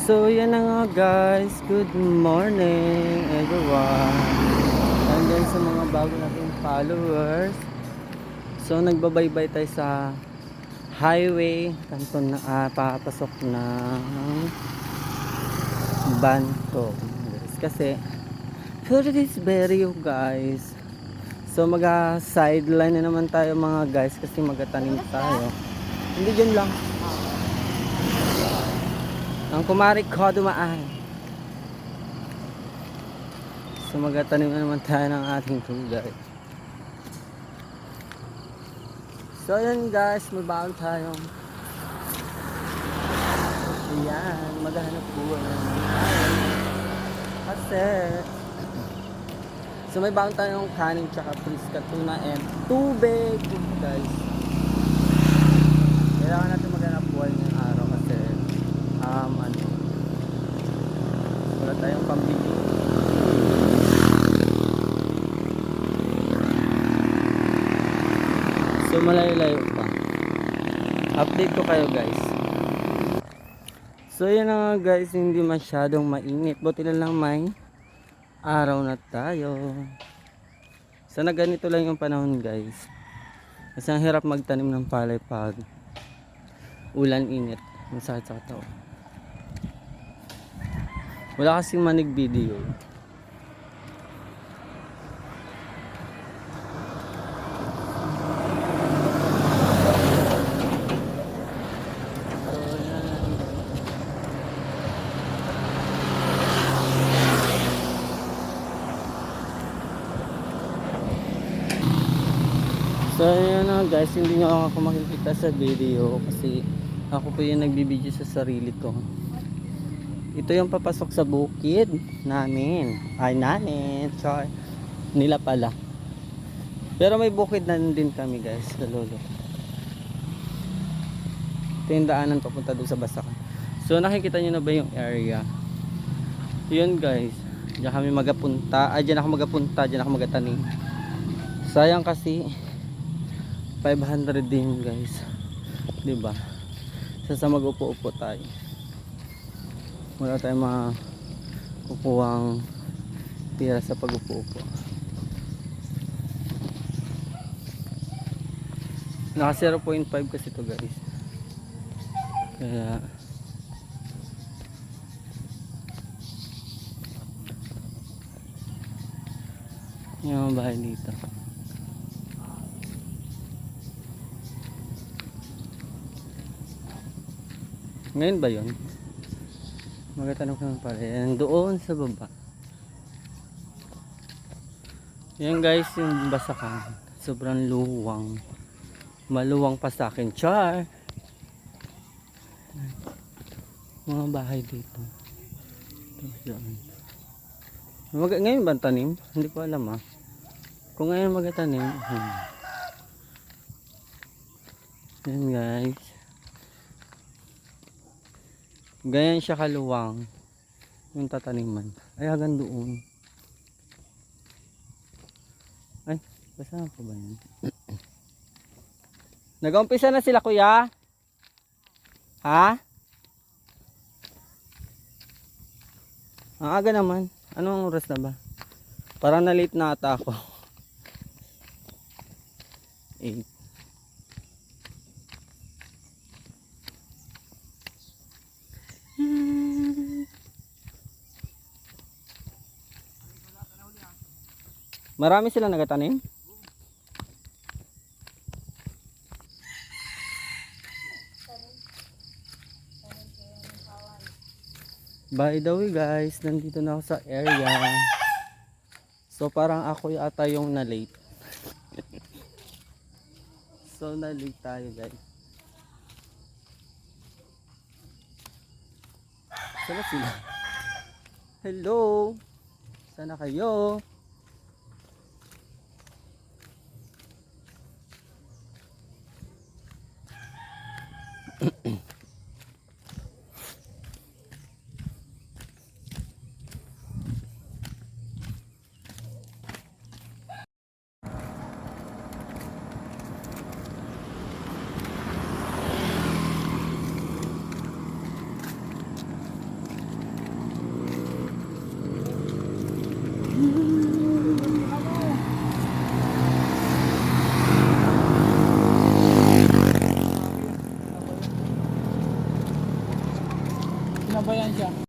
So yan na nga guys, good morning everyone. And then sa mga bago nating followers, so nagbabaybay tayo sa highway kanto na papasok ng Banto guys. Kasi for this video guys, so sideline na naman tayo mga guys, kasi magatanim tayo. Hindi dyan lang ang kumari ko dumaan. So magatanim na naman tayo ng ating tugay. So yan guys, may baon tayong ayan, maghanap buhay na naman tayo. Kasi so may baon tayong kanin tsaka friska tuna and tubig guys. Kailangan natin maghanap buhay ngayong araw kasi wala tayong pambili. So malayo-layo pa. Update ko kayo guys. So yan na nga guys, hindi masyadong mainit. Buti na lang may araw na tayo. Sana ganito lang yung panahon guys. Kasi ang hirap magtanim ng palay pag ulan, init. Masakit sa katawan. Wala kasing manig video. So yun na guys, hindi nyo ako makikita sa video kasi ako po yung nagbibideo sa sarili ko. Ito yung papasok sa bukid namin. Ay namin, sorry. Nila pala. Pero may bukid na din kami guys sa lolo. Ito yung daanan papunta doon sa Basakan. So nakikita nyo na ba yung area? Yun guys, diyan kami magapunta. Diyan ako magapunta, diyan ako magatanim. Sayang kasi 500 din guys, diba? Sa mag-upo-upo tayo, wala tayong makukuhang tira sa pag-upo-upo. Naka 0.5 kasi to guys, kaya yung bahay dito. Ngayon ba yun? Magatanong ko naman pala. Yan doon sa baba. Yan guys, yung Basakan. Sobrang luwang. Maluwang pa sa akin. Char! Mga bahay dito. Ngayon ba tanim? Hindi ko alam ah. Kung ngayon magatanim. Yan guys. Ganyan siya kaluwang yung tataniman. Ay hanggang doon. Ay, basta pa ba yan? Nag-umpisa na sila kuya? Ha? Ang aga naman. Anong oras na ba? Parang na-late na ata ako. 8. Marami sila nagatanim? By the way guys, nandito na ako sa area. So parang ako yata yung na-late. So na-late tayo guys. Sana sila? Hello? Sana kayo? Sinabayan siya.